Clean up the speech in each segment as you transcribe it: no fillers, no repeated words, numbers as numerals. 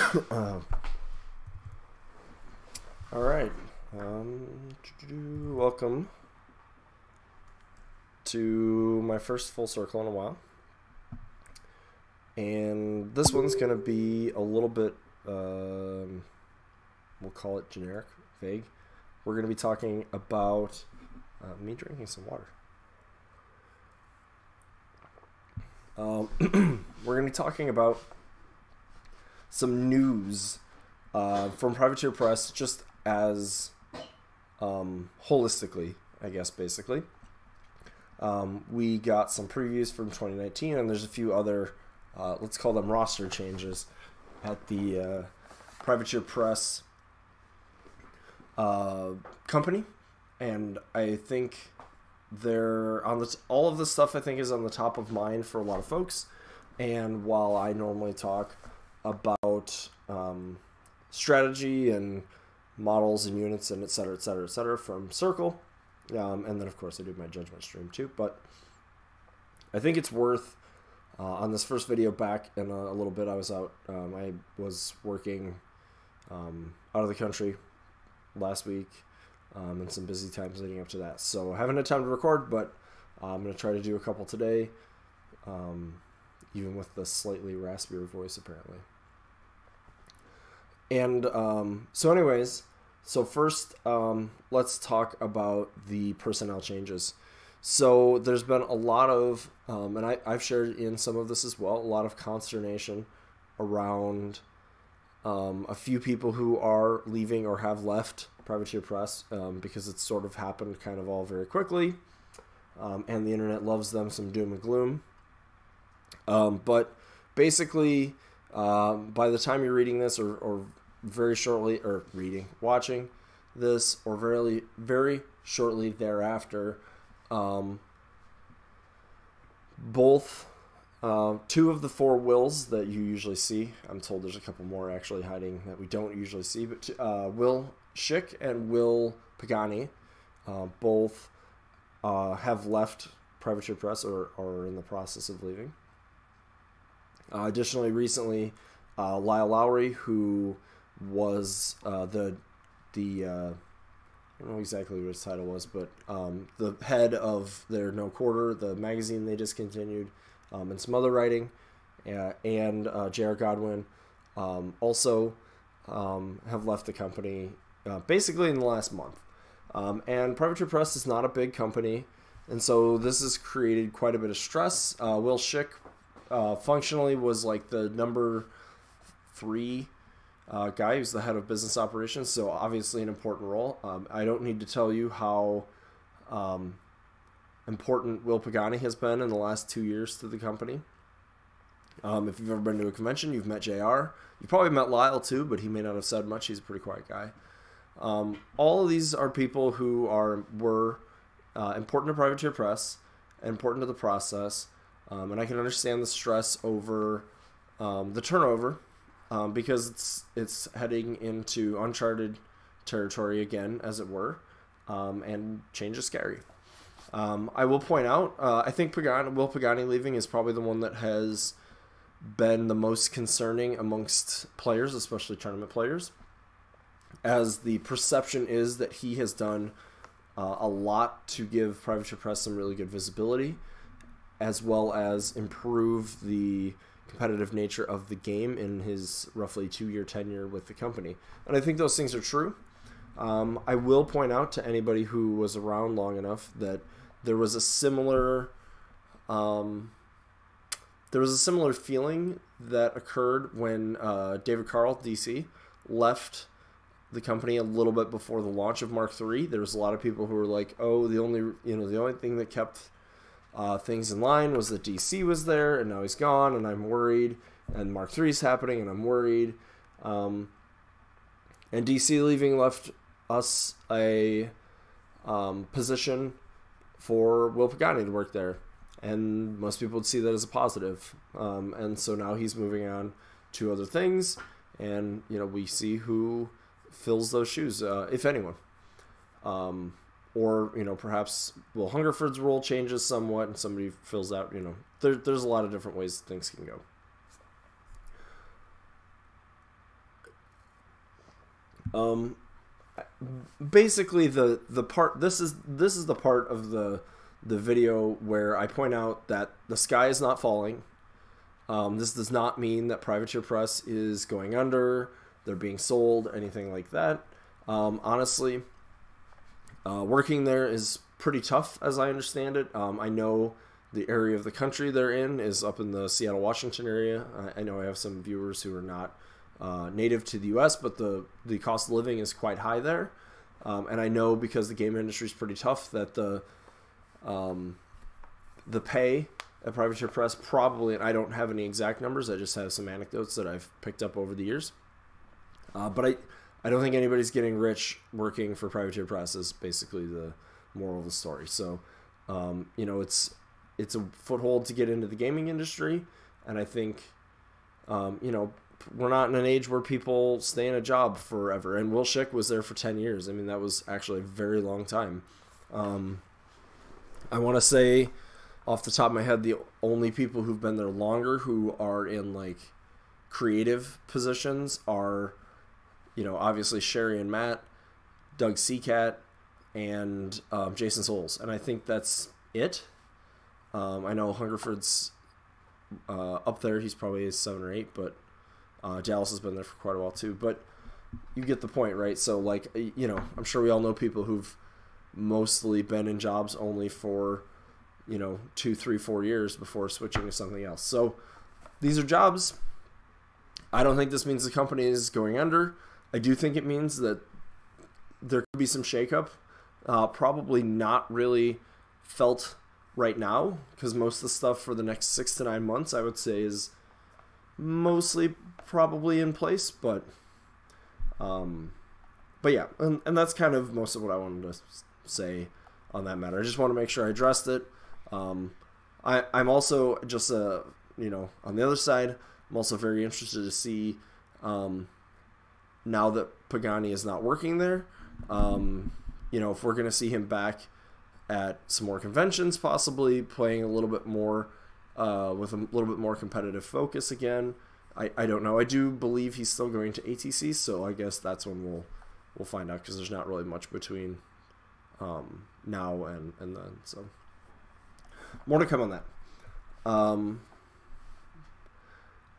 All right. Welcome to my first full circle in a while. And this one's going to be a little bit, we'll call it generic, vague. We're going to be talking about me drinking some water. We're going to be talking about some news from Privateer Press, just as holistically, I guess, basically. We got some previews from 2019, and there's a few other, let's call them roster changes at the Privateer Press company. And I think they're on this, all of this stuff I think is on the top of mind for a lot of folks. And while I normally talk about strategy and models and units and et cetera, from Circle, and then of course I do my judgment stream too, but I think it's worth on this first video back in a little bit. I was out, I was working out of the country last week, and some busy times leading up to that, so I haven't had time to record, but I'm going to try to do a couple today, even with the slightly raspier voice apparently. And so anyways, so first let's talk about the personnel changes. So there's been a lot of, and I've shared in some of this as well, a lot of consternation around a few people who are leaving or have left Privateer Press, because it's sort of happened kind of all very quickly, and the internet loves them some doom and gloom. But basically, by the time you're reading this, or very shortly, or watching this, or very shortly thereafter, both two of the four Wills that you usually see, I'm told there's a couple more actually hiding that we don't usually see, but Will Schick and Will Pagani both have left Privateer Press, or are in the process of leaving. Additionally, recently, Lyle Lowry, who was I don't know exactly what his title was, but the head of their No Quarter, the magazine they discontinued, and some other writing, and J.R. Godwin also have left the company basically in the last month. And Privateer Press is not a big company, and so this has created quite a bit of stress. Will Schick functionally was like the number 3 guy who's the head of business operations, so obviously an important role. I don't need to tell you how important Will Pagani has been in the last 2 years to the company. If you've ever been to a convention, you've met JR. You probably met Lyle too, but he may not have said much. He's a pretty quiet guy. All of these are people who were important to Privateer Press, important to the process, and I can understand the stress over the turnover, because it's heading into uncharted territory again, as it were, and change is scary. I will point out, I think Will Pagani leaving is probably the one that has been the most concerning amongst players, especially tournament players, as the perception is that he has done a lot to give Privateer Press some really good visibility, as well as improve the competitive nature of the game in his roughly 2-year tenure with the company. And I think those things are true. I will point out to anybody who was around long enough that there was a similar feeling that occurred when David Carl, DC, left the company a little bit before the launch of Mark III. There was a lot of people who were like, "Oh, the only thing that kept things in line was that DC was there, and now he's gone, and I'm worried, and Mark III is happening, and I'm worried." And DC leaving left us a position for Will Pagani to work there, and most people would see that as a positive. And so now he's moving on to other things, and we see who fills those shoes, if anyone. Or perhaps Will Hungerford's role changes somewhat and somebody fills out. There's a lot of different ways things can go. Um, Basically, the part this is the part of the video where I point out that the sky is not falling. This does not mean that Privateer Press is going under, they're being sold, anything like that. Honestly, working there is pretty tough, as I understand it. I know the area of the country they're in is up in the Seattle, Washington area. I know I have some viewers who are not native to the U.S., but the cost of living is quite high there. And I know because the game industry is pretty tough that the pay at Privateer Press probably, and I don't have any exact numbers, I just have some anecdotes that I've picked up over the years. But I don't think anybody's getting rich working for Privateer Press is basically the moral of the story. So, you know, it's a foothold to get into the gaming industry, and I think, you know, we're not in an age where people stay in a job forever. And Will Schick was there for 10 years. I mean, that was actually a very long time. I want to say, off the top of my head, the only people who've been there longer who are in, like, creative positions are, you know, obviously Sherry and Matt, Doug Seacat, and Jason Souls. And I think that's it. I know Hungerford's up there. He's probably 7 or 8, but Dallas has been there for quite a while too. But you get the point, right? So, like, you know, I'm sure we all know people who've mostly been in jobs only for, you know, 2, 3, 4 years before switching to something else. So these are jobs. I don't think this means the company is going under. I do think it means that there could be some shakeup. Probably not really felt right now, because most of the stuff for the next 6 to 9 months, I would say, is mostly probably in place. But yeah, and that's kind of most of what I wanted to say on that matter. I just want to make sure I addressed it. I'm also just you know, on the other side, I'm also very interested to see now that Pagani is not working there, you know, if we're going to see him back at some more conventions, possibly playing a little bit more with a little bit more competitive focus again. I don't know. I do believe he's still going to ATC, so I guess that's when we'll find out, because there's not really much between now and then. So more to come on that.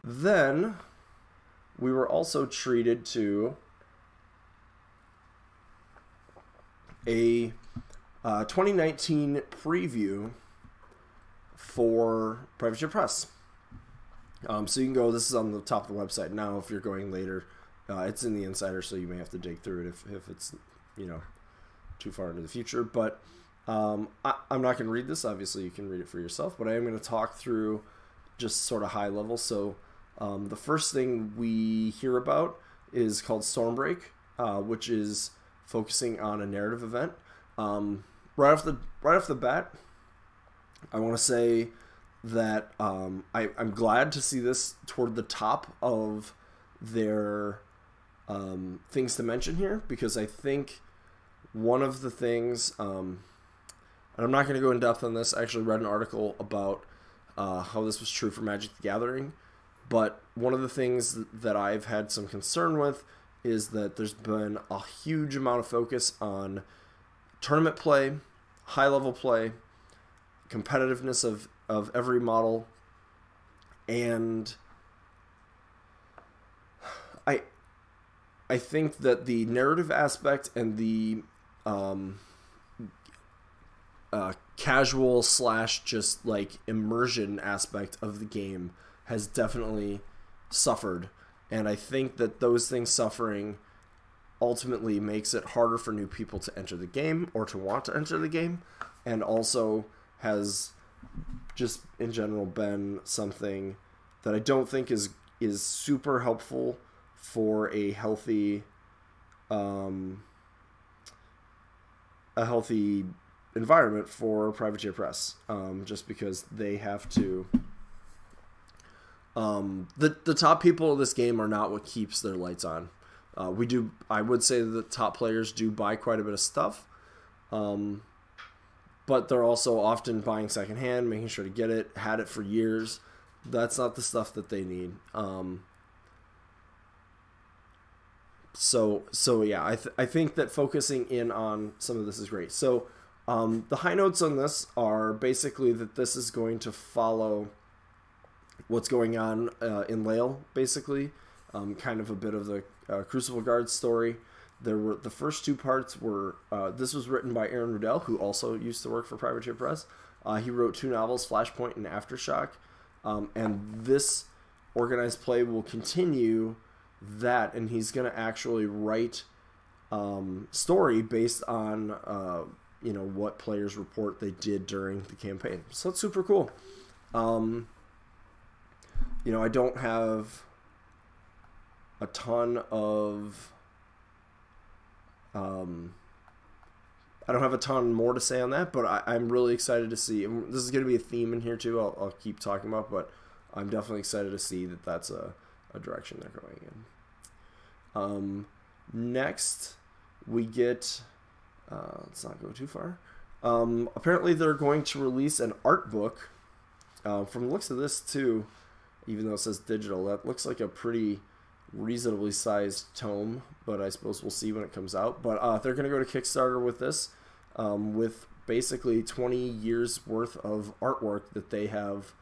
Then we were also treated to a 2019 preview for Privateer Press. So you can go, this is on the top of the website now. If you're going later, it's in the Insider, so you may have to dig through it if it's, you know, too far into the future. But I'm not going to read this. Obviously, you can read it for yourself. But I am going to talk through just sort of high level. So the first thing we hear about is called Stormbreak, which is focusing on a narrative event. Right off the bat, I want to say that I'm glad to see this toward the top of their things to mention here, because I think one of the things, and I'm not going to go in depth on this. I actually read an article about how this was true for Magic the Gathering, but one of the things that I've had some concern with is that there's been a huge amount of focus on tournament play, high-level play, competitiveness of every model, and I think that the narrative aspect and the casual / just like immersion aspect of the game has definitely suffered, and I think that those things suffering ultimately makes it harder for new people to enter the game or to want to enter the game, and also has just in general been something that I don't think is super helpful for a healthy environment for Privateer Press, just because they have to the top people of this game are not what keeps their lights on. I would say that the top players do buy quite a bit of stuff, but they're also often buying secondhand, making sure to get it, had it for years. That's not the stuff that they need. So yeah, I think that focusing in on some of this is great. So the high notes on this are basically that this is going to follow what's going on in Lael, basically, kind of a bit of the Crucible Guard story. There were the first two parts were this was written by Aaron Rudell, who also used to work for Privateer Press. He wrote two novels, Flashpoint and Aftershock, and this organized play will continue that, and he's going to actually write story based on what players report they did during the campaign. So that's super cool. I don't have a ton of I don't have a ton more to say on that, but I'm really excited to see. And this is going to be a theme in here too. I'll keep talking about, but I'm definitely excited to see that that's a direction they're going in. Next, we get. Let's not go too far. Apparently, they're going to release an art book. From the looks of this too, even though it says digital, that looks like a pretty reasonably sized tome, but I suppose we'll see when it comes out. But they're going to go to Kickstarter with this, with basically 20 years worth of artwork that they have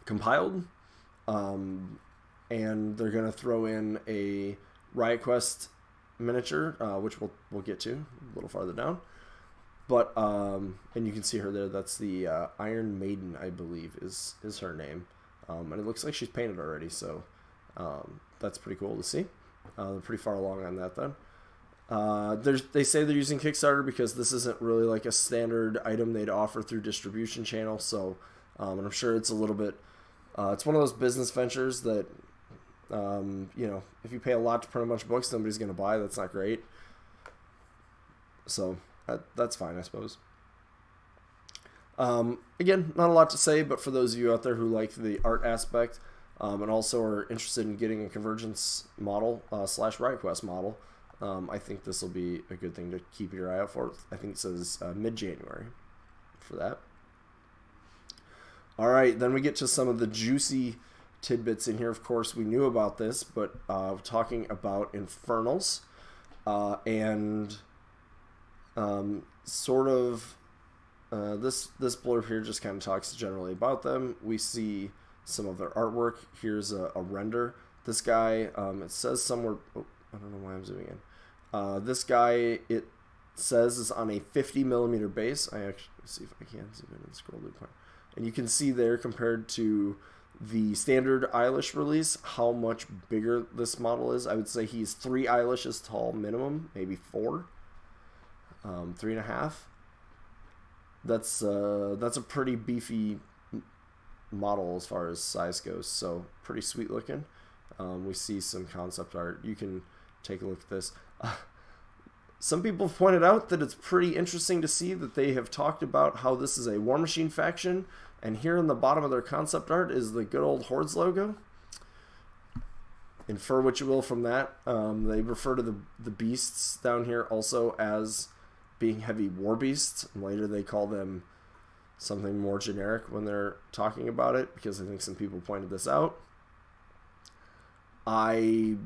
compiled, and they're going to throw in a Riot Quest miniature, which we'll get to a little farther down. But and you can see her there. That's the Iron Maiden, I believe, is her name. And it looks like she's painted already, so that's pretty cool to see. They're pretty far along on that then. They say they're using Kickstarter because this isn't really like a standard item they'd offer through distribution channels. So, and I'm sure it's a little bit. It's one of those business ventures that, if you pay a lot to print a bunch of books, nobody's going to buy. That's not great. So that's fine, I suppose. Again, not a lot to say, but for those of you out there who like the art aspect and also are interested in getting a Convergence model / Riot Quest model, I think this will be a good thing to keep your eye out for. I think it says mid-January for that. All right, then we get to some of the juicy tidbits in here. Of course, we knew about this, but talking about Infernals and sort of this blurb here just kind of talks generally about them. We see some of their artwork. Here's a render. This guy, it says somewhere, I don't know why I'm zooming in. This guy, it says, is on a 50mm base. I actually, let's see if I can zoom in and scroll to the point. And you can see there, compared to the standard Eilish release, how much bigger this model is. I would say he's 3 Eilishes tall minimum, maybe 4, 3.5. That's a pretty beefy model as far as size goes, so pretty sweet looking. We see some concept art. You can take a look at this. Some people have pointed out that it's pretty interesting to see that they have talked about how this is a War Machine faction, and here in the bottom of their concept art is the good old Hordes logo. Infer what you will from that. They refer to the beasts down here also as being heavy war beasts, and later they call them something more generic when they're talking about it, because I think some people pointed this out. I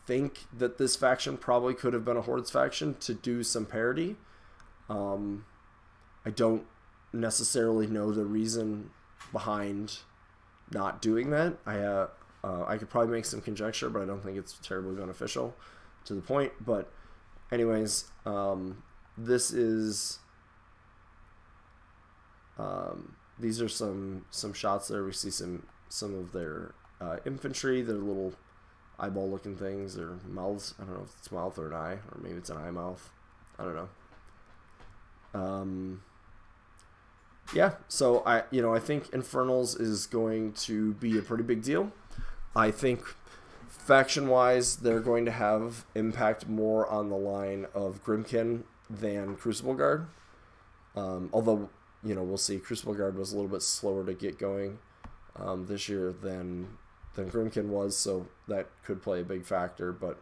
think that this faction probably could have been a Hordes faction to do some parody. I don't necessarily know the reason behind not doing that. I could probably make some conjecture, but I don't think it's terribly beneficial to the point. But anyways, this is these are some shots there. We see some of their infantry, their little eyeball looking things, their mouths. I don't know if it's mouth or an eye, or maybe it's an eye mouth. I don't know. Yeah, so I think Infernals is going to be a pretty big deal. I think faction wise they're going to have impact more on the line of Grymkin than Crucible Guard. Although, we'll see. Crucible Guard was a little bit slower to get going this year than Grymkin was, so that could play a big factor. But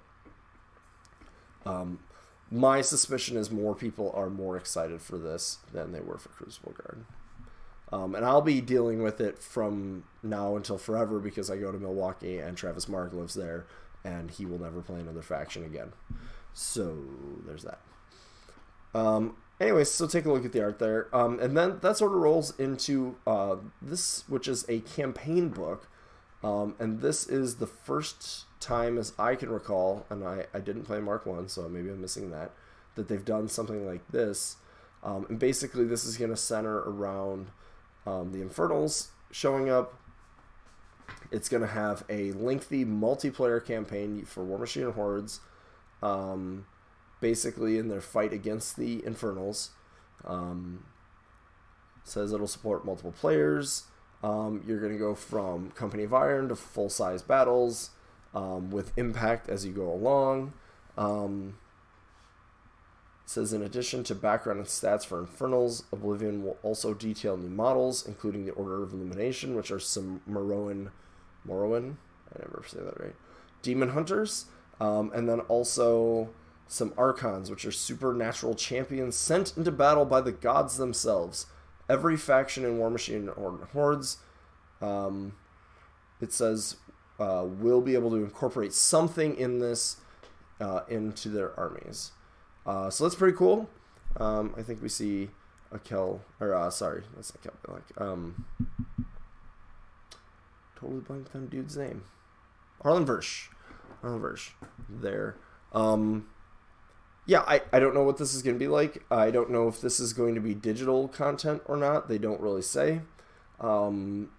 my suspicion is more people are more excited for this than they were for Crucible Guard. And I'll be dealing with it from now until forever because I go to Milwaukee and Travis Mark lives there, and he will never play another faction again. So there's that. Anyways, so take a look at the art there. And then that sort of rolls into this, which is a campaign book. And this is the first time, as I can recall, and I didn't play Mark 1, so maybe I'm missing that they've done something like this. And basically this is going to center around the Infernals showing up. It's going to have a lengthy multiplayer campaign for Warmachine and Hordes, basically in their fight against the Infernals. Says it'll support multiple players. You're going to go from Company of Iron to full-size battles with impact as you go along. It says, in addition to background and stats for Infernals, Oblivion will also detail new models, including the Order of Illumination, which are some Morrowian, I never say that right, Demon Hunters, and then also some Archons, which are supernatural champions sent into battle by the gods themselves. Every faction in Warmachine or Hordes, it says, will be able to incorporate something in this into their armies. So that's pretty cool. I think we see a Kel, or sorry, that's not Kel, totally blanked on dude's name. Harlan Versch. There. Yeah, I don't know what this is going to be like. I don't know if this is going to be digital content or not. They don't really say.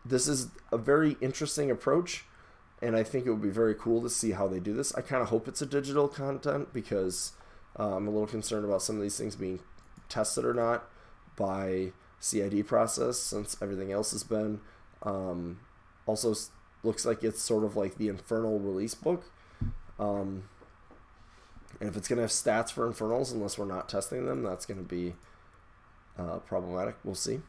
This is a very interesting approach, and I think it would be very cool to see how they do this. I kind of hope it's a digital content because I'm a little concerned about some of these things being tested or not by CID process, since everything else has been. Also looks like it's sort of like the Infernal release book. And if it's going to have stats for Infernals, unless we're not testing them, that's going to be problematic. We'll see.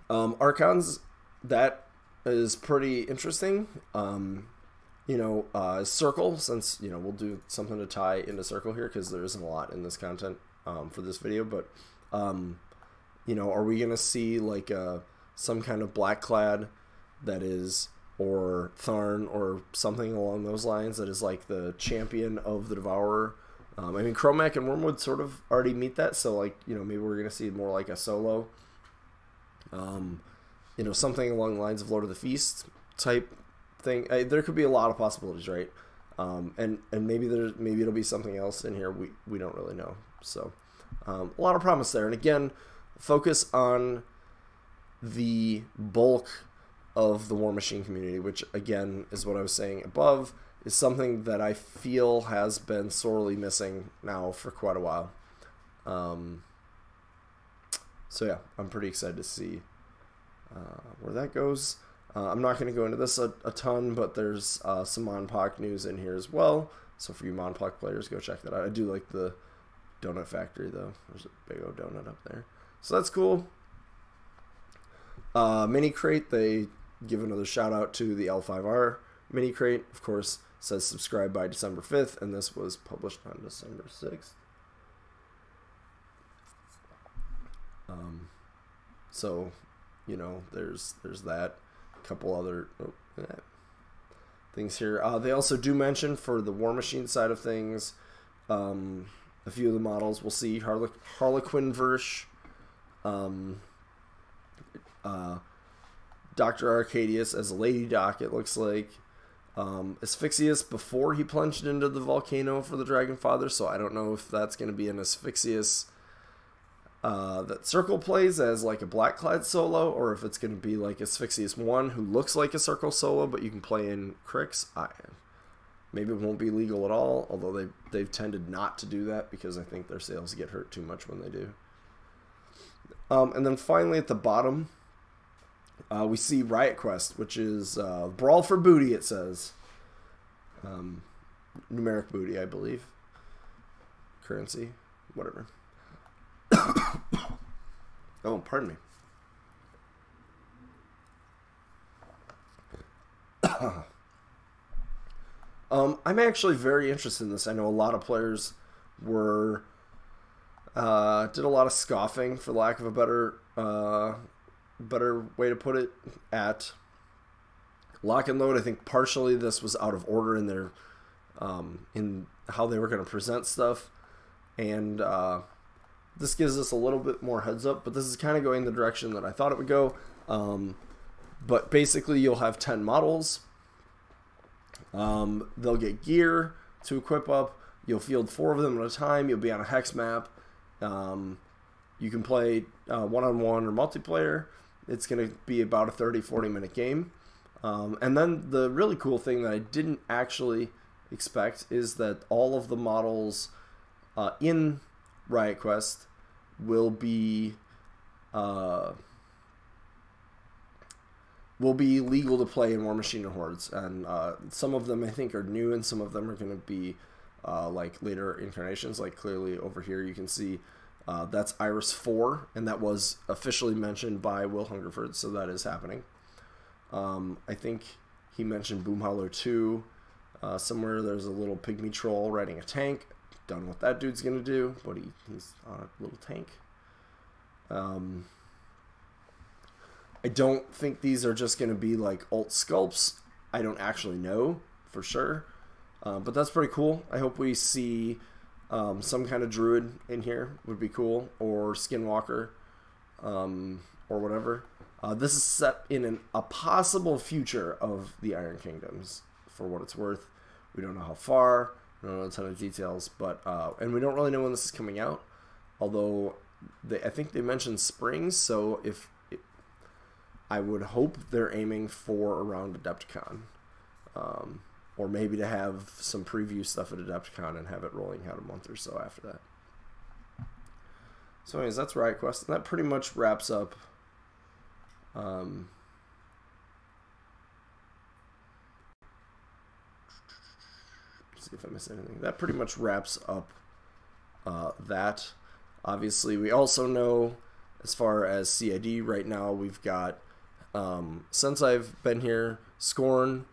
Archons, that is pretty interesting. Circle, since, we'll do something to tie into Circle here, because there isn't a lot in this content for this video, but, are we going to see, like, some kind of black clad that is, or Tharn, or something along those lines, that is, like, the champion of the Devourer? Chromac and Wormwood sort of already meet that, so, like, maybe we're going to see more like a solo. Something along the lines of Lord of the Feast type thing. There could be a lot of possibilities, right? And maybe it'll be something else in here. We don't really know. So a lot of promise there. And again, focus on the bulk of the Warmachine community, which again is what I was saying above, is something that I feel has been sorely missing now for quite a while. So yeah, I'm pretty excited to see where that goes. I'm not going to go into this a ton, but there's some Monpok news in here as well. So for you Monpok players, go check that out. I do like the donut factory, though. There's a big old donut up there. So that's cool. Mini Crate, they give another shout out to the L5R Mini Crate. Of course, says subscribe by December 5th, and this was published on December 6th. So, there's that. A couple other things here. They also do mention for the Warmachine side of things, a few of the models. We'll see Harlequin Versch, Dr. Arcadius as Lady Doc, it looks like. Asphyxius before he plunged into the volcano for the Dragonfather, so I don't know if that's going to be an Asphyxius that Circle plays as like a Blackclad solo, or if it's going to be like Asphyxius 1 who looks like a Circle solo, but you can play in Crix. Maybe it won't be legal at all, although they've tended not to do that because I think their sales get hurt too much when they do. And then finally at the bottom, we see Riot Quest, which is Brawl for Booty, it says. Numeric booty, I believe. Currency, whatever. Oh, pardon me. I'm actually very interested in this. I know a lot of players were did a lot of scoffing, for lack of a better way to put it, at Lock and Load. I think partially this was out of order in their in how they were going to present stuff, and this gives us a little bit more heads up, but this is kind of going the direction that I thought it would go. But basically you'll have 10 models. They'll get gear to equip up. You'll field 4 of them at a time. You'll be on a hex map. You can play one-on-one or multiplayer. It's going to be about a 30-40 minute game. And then the really cool thing that I didn't actually expect is that all of the models in Riot Quest will be legal to play in War Machine and Hordes, and some of them I think are new, and some of them are going to be like later incarnations. Like clearly over here you can see that's Iris 4, and that was officially mentioned by Will Hungerford, so that is happening. I think he mentioned Boomhowler 2. Somewhere there's a little pygmy troll riding a tank. Don't know what that dude's gonna do, but he's on a little tank. I don't think these are just gonna be like alt sculpts. I don't actually know for sure, but that's pretty cool. I hope we see some kind of druid in here. Would be cool, or skinwalker, or whatever. This is set in a possible future of the Iron Kingdoms, for what it's worth. We don't know how far. We don't know a ton of details, but and we don't really know when this is coming out. Although I think they mentioned spring, so I would hope they're aiming for around Adepticon, or maybe to have some preview stuff at Adepticon and have it rolling out a month or so after that. So, anyways, that's Riot Quest, and that pretty much wraps up. See if I missed anything. That pretty much wraps up that. Obviously, we also know, as far as CID right now, we've got, since I've been here, Scorn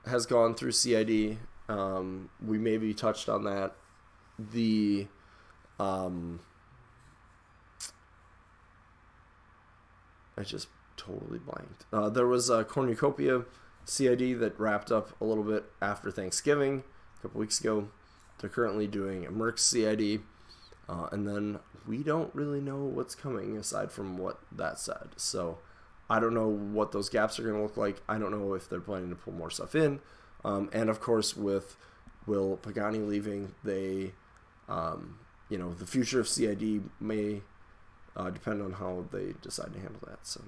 has gone through CID. We maybe touched on that. The I just totally blanked. There was a Cornucopia CID that wrapped up a little bit after Thanksgiving a couple weeks ago. They're currently doing a Mercs CID, and then we don't really know what's coming aside from what that said. So I don't know what those gaps are going to look like. I don't know if they're planning to pull more stuff in. And of course, with Will Pagani leaving, they, you know, the future of CID may depend on how they decide to handle that. So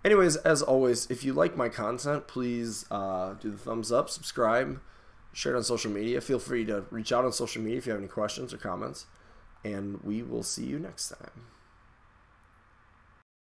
anyways, as always, if you like my content, please do the thumbs up, subscribe, share it on social media. Feel free to reach out on social media if you have any questions or comments, and we will see you next time.